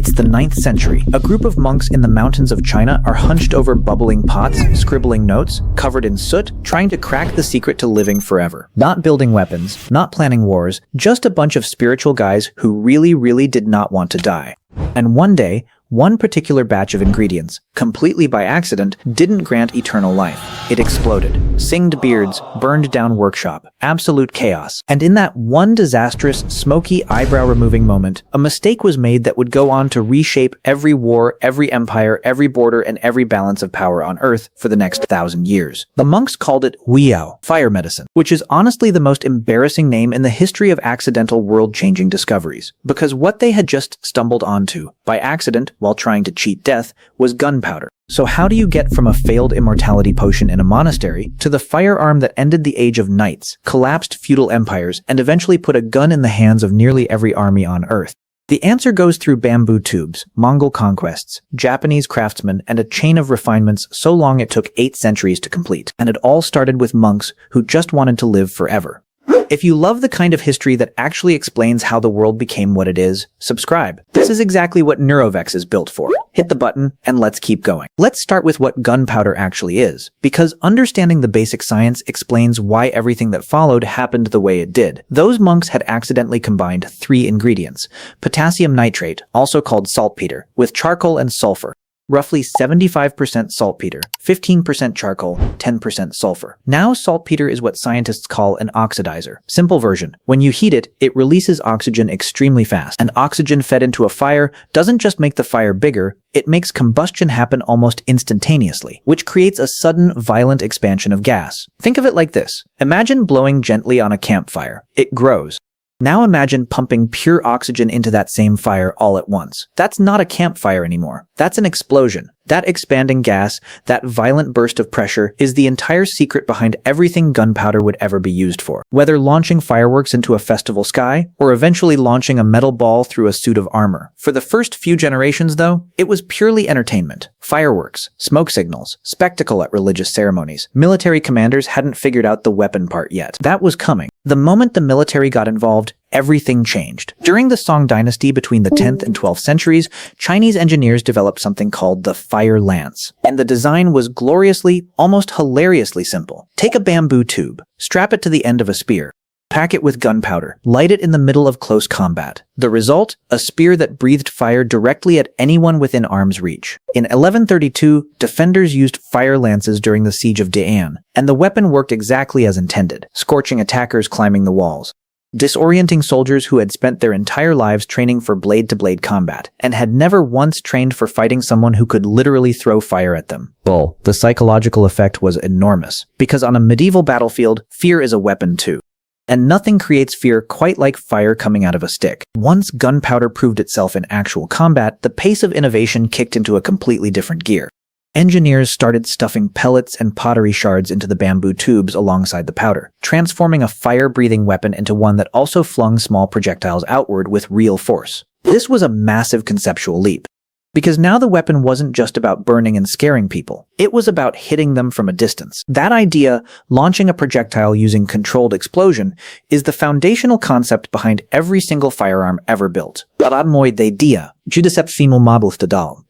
It's the 9th century. A group of monks in the mountains of China are hunched over bubbling pots, scribbling notes, covered in soot, trying to crack the secret to living forever. Not building weapons, not planning wars, just a bunch of spiritual guys who really did not want to die. And one day, one particular batch of ingredients, completely by accident, didn't grant eternal life. It exploded. Singed beards, burned down workshop, absolute chaos. And in that one disastrous, smoky, eyebrow-removing moment, a mistake was made that would go on to reshape every war, every empire, every border, and every balance of power on Earth for the next 1,000 years. The monks called it Weiyao, fire medicine, which is honestly the most embarrassing name in the history of accidental world-changing discoveries. Because what they had just stumbled onto, by accident, while trying to cheat death, was gunpowder. So how do you get from a failed immortality potion in a monastery to the firearm that ended the age of knights, collapsed feudal empires, and eventually put a gun in the hands of nearly every army on Earth? The answer goes through bamboo tubes, Mongol conquests, Japanese craftsmen, and a chain of refinements so long it took 8 centuries to complete. And it all started with monks who just wanted to live forever. If you love the kind of history that actually explains how the world became what it is, subscribe. This is exactly what Neurovex is built for. Hit the button and let's keep going. Let's start with what gunpowder actually is, because understanding the basic science explains why everything that followed happened the way it did. Those monks had accidentally combined 3 ingredients: potassium nitrate, also called saltpeter, with charcoal and sulfur. Roughly 75% saltpeter, 15% charcoal, 10% sulfur. Now saltpeter is what scientists call an oxidizer. Simple version: when you heat it, it releases oxygen extremely fast. And oxygen fed into a fire doesn't just make the fire bigger, it makes combustion happen almost instantaneously, which creates a sudden, violent expansion of gas. Think of it like this. Imagine blowing gently on a campfire. It grows. Now imagine pumping pure oxygen into that same fire all at once. That's not a campfire anymore. That's an explosion. That expanding gas, that violent burst of pressure, is the entire secret behind everything gunpowder would ever be used for. Whether launching fireworks into a festival sky, or eventually launching a metal ball through a suit of armor. For the first few generations, though, it was purely entertainment. Fireworks, smoke signals, spectacle at religious ceremonies. Military commanders hadn't figured out the weapon part yet. That was coming. The moment the military got involved, everything changed. During the Song dynasty between the 10th and 12th centuries, Chinese engineers developed something called the fire lance. And the design was gloriously, almost hilariously simple. Take a bamboo tube, strap it to the end of a spear, pack it with gunpowder, light it in the middle of close combat. The result? A spear that breathed fire directly at anyone within arm's reach. In 1132, defenders used fire lances during the siege of Da'an, and the weapon worked exactly as intended, scorching attackers climbing the walls, disorienting soldiers who had spent their entire lives training for blade-to-blade combat, and had never once trained for fighting someone who could literally throw fire at them. Bull. The psychological effect was enormous, because on a medieval battlefield, fear is a weapon too. And nothing creates fear quite like fire coming out of a stick. Once gunpowder proved itself in actual combat, the pace of innovation kicked into a completely different gear. Engineers started stuffing pellets and pottery shards into the bamboo tubes alongside the powder, transforming a fire-breathing weapon into one that also flung small projectiles outward with real force. This was a massive conceptual leap, because now the weapon wasn't just about burning and scaring people. It was about hitting them from a distance. That idea, launching a projectile using controlled explosion, is the foundational concept behind every single firearm ever built.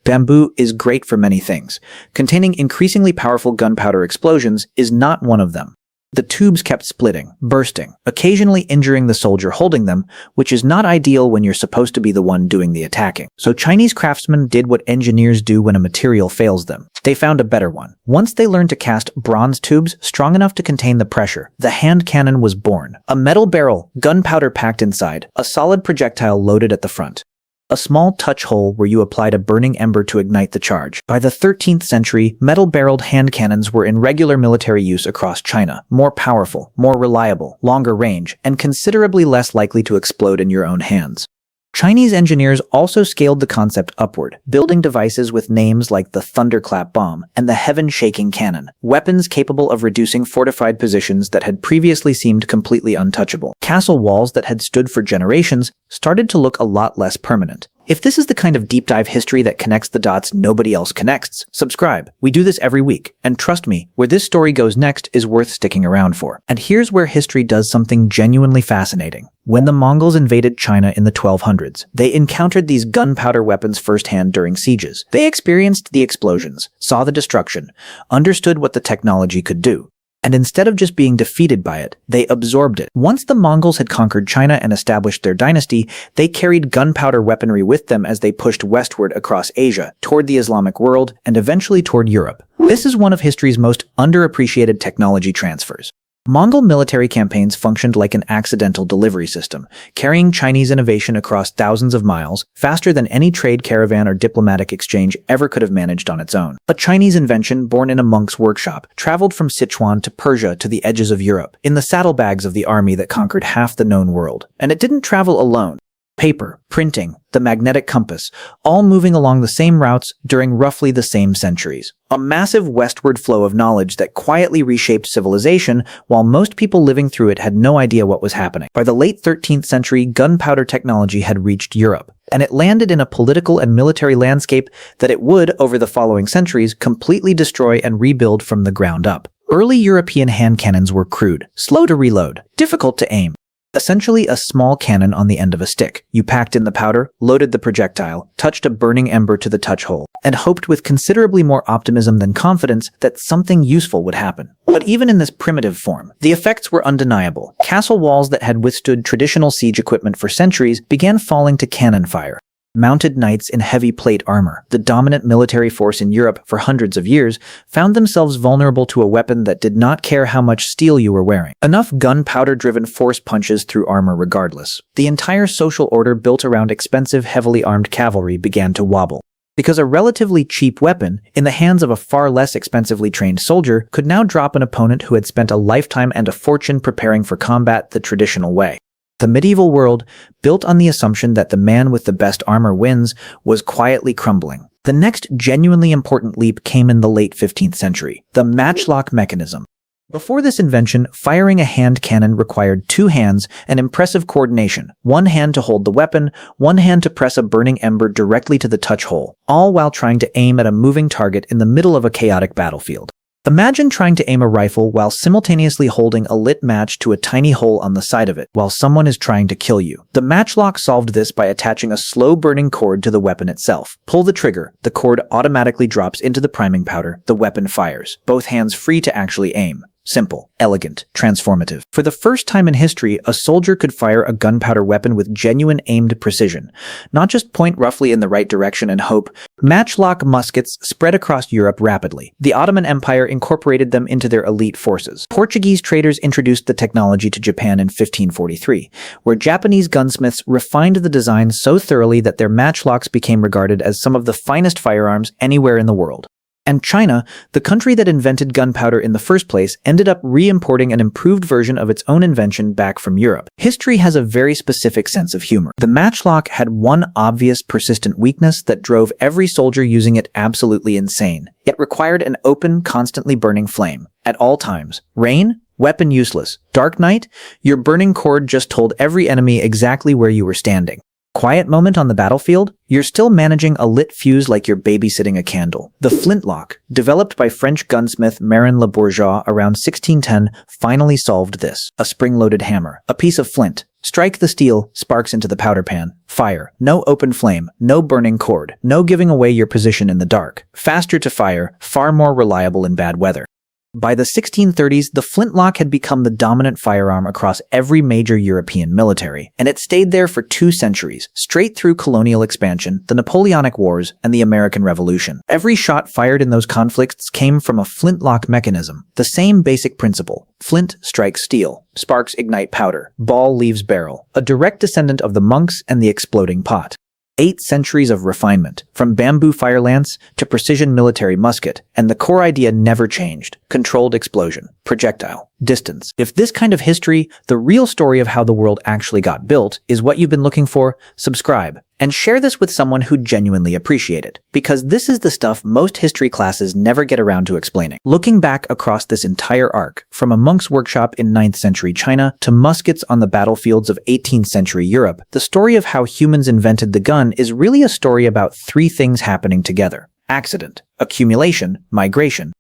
Bamboo is great for many things. Containing increasingly powerful gunpowder explosions is not one of them. The tubes kept splitting, bursting, occasionally injuring the soldier holding them, which is not ideal when you're supposed to be the one doing the attacking. So Chinese craftsmen did what engineers do when a material fails them. They found a better one. Once they learned to cast bronze tubes strong enough to contain the pressure, the hand cannon was born. A metal barrel, gunpowder packed inside, a solid projectile loaded at the front. A small touch hole where you applied a burning ember to ignite the charge. By the 13th century, metal-barreled hand cannons were in regular military use across China, more powerful, more reliable, longer range, and considerably less likely to explode in your own hands. Chinese engineers also scaled the concept upward, building devices with names like the thunderclap bomb and the heaven-shaking cannon, weapons capable of reducing fortified positions that had previously seemed completely untouchable. Castle walls that had stood for generations started to look a lot less permanent. If this is the kind of deep dive history that connects the dots nobody else connects, subscribe. We do this every week, and trust me, where this story goes next is worth sticking around for. And here's where history does something genuinely fascinating. When the Mongols invaded China in the 1200s, they encountered these gunpowder weapons firsthand during sieges. They experienced the explosions, saw the destruction, understood what the technology could do. And instead of just being defeated by it, they absorbed it. Once the Mongols had conquered China and established their dynasty, they carried gunpowder weaponry with them as they pushed westward across Asia, toward the Islamic world, and eventually toward Europe. This is one of history's most underappreciated technology transfers. Mongol military campaigns functioned like an accidental delivery system, carrying Chinese innovation across thousands of miles, faster than any trade caravan or diplomatic exchange ever could have managed on its own. A Chinese invention born in a monk's workshop traveled from Sichuan to Persia to the edges of Europe, in the saddlebags of the army that conquered half the known world. And it didn't travel alone. Paper, printing, the magnetic compass, all moving along the same routes during roughly the same centuries. A massive westward flow of knowledge that quietly reshaped civilization while most people living through it had no idea what was happening. By the late 13th century, gunpowder technology had reached Europe, and it landed in a political and military landscape that it would, over the following centuries, completely destroy and rebuild from the ground up. Early European hand cannons were crude, slow to reload, difficult to aim. Essentially a small cannon on the end of a stick. You packed in the powder, loaded the projectile, touched a burning ember to the touch hole, and hoped with considerably more optimism than confidence that something useful would happen. But even in this primitive form, the effects were undeniable. Castle walls that had withstood traditional siege equipment for centuries began falling to cannon fire. Mounted knights in heavy plate armor, the dominant military force in Europe for hundreds of years, found themselves vulnerable to a weapon that did not care how much steel you were wearing. Enough gunpowder-driven force punches through armor regardless. The entire social order built around expensive, heavily armed cavalry began to wobble. Because a relatively cheap weapon, in the hands of a far less expensively trained soldier, could now drop an opponent who had spent a lifetime and a fortune preparing for combat the traditional way. The medieval world, built on the assumption that the man with the best armor wins, was quietly crumbling. The next genuinely important leap came in the late 15th century, the matchlock mechanism. Before this invention, firing a hand cannon required two hands and impressive coordination, one hand to hold the weapon, one hand to press a burning ember directly to the touch hole, all while trying to aim at a moving target in the middle of a chaotic battlefield. Imagine trying to aim a rifle while simultaneously holding a lit match to a tiny hole on the side of it while someone is trying to kill you. The matchlock solved this by attaching a slow-burning cord to the weapon itself. Pull the trigger, the cord automatically drops into the priming powder, the weapon fires, both hands free to actually aim. Simple, elegant, transformative. For the first time in history, a soldier could fire a gunpowder weapon with genuine aimed precision. Not just point roughly in the right direction and hope. Matchlock muskets spread across Europe rapidly. The Ottoman Empire incorporated them into their elite forces. Portuguese traders introduced the technology to Japan in 1543, where Japanese gunsmiths refined the design so thoroughly that their matchlocks became regarded as some of the finest firearms anywhere in the world. And China, the country that invented gunpowder in the first place, ended up re-importing an improved version of its own invention back from Europe. History has a very specific sense of humor. The matchlock had one obvious, persistent weakness that drove every soldier using it absolutely insane. It required an open, constantly burning flame. At all times. Rain? Weapon useless. Dark night? Your burning cord just told every enemy exactly where you were standing. Quiet moment on the battlefield? You're still managing a lit fuse like you're babysitting a candle. The Flintlock, developed by French gunsmith Marin Le Bourgeois around 1610, finally solved this. A spring-loaded hammer, a piece of flint. Strike the steel, sparks into the powder pan. Fire. No open flame, no burning cord, no giving away your position in the dark. Faster to fire, far more reliable in bad weather. By the 1630s, the flintlock had become the dominant firearm across every major European military, and it stayed there for 2 centuries, straight through colonial expansion, the Napoleonic Wars, and the American Revolution. Every shot fired in those conflicts came from a flintlock mechanism, the same basic principle. Flint strikes steel, sparks ignite powder, ball leaves barrel, a direct descendant of the monks and the exploding pot. 8 centuries of refinement, from bamboo fire lance to precision military musket, and the core idea never changed. Controlled explosion, projectile, distance. If this kind of history, the real story of how the world actually got built, is what you've been looking for, subscribe. And share this with someone who genuinely appreciates it, because this is the stuff most history classes never get around to explaining. Looking back across this entire arc, from a monk's workshop in 9th century China to muskets on the battlefields of 18th century Europe, the story of how humans invented the gun is really a story about 3 things happening together: accident, accumulation, migration.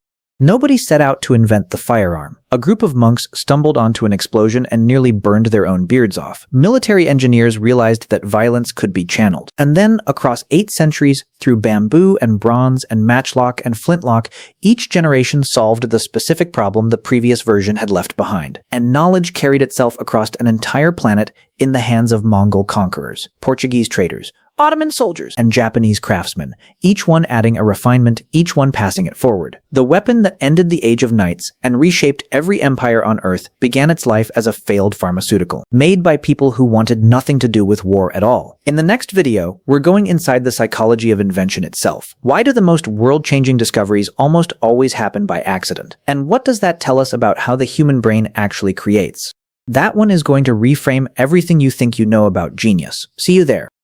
Nobody set out to invent the firearm. A group of monks stumbled onto an explosion and nearly burned their own beards off. Military engineers realized that violence could be channeled. And then, across 8 centuries, through bamboo and bronze and matchlock and flintlock, each generation solved the specific problem the previous version had left behind. And knowledge carried itself across an entire planet in the hands of Mongol conquerors, Portuguese traders, Ottoman soldiers, and Japanese craftsmen, each one adding a refinement, each one passing it forward. The weapon that ended the Age of Knights and reshaped every empire on Earth began its life as a failed pharmaceutical, made by people who wanted nothing to do with war at all. In the next video, we're going inside the psychology of invention itself. Why do the most world-changing discoveries almost always happen by accident? And what does that tell us about how the human brain actually creates? That one is going to reframe everything you think you know about genius. See you there.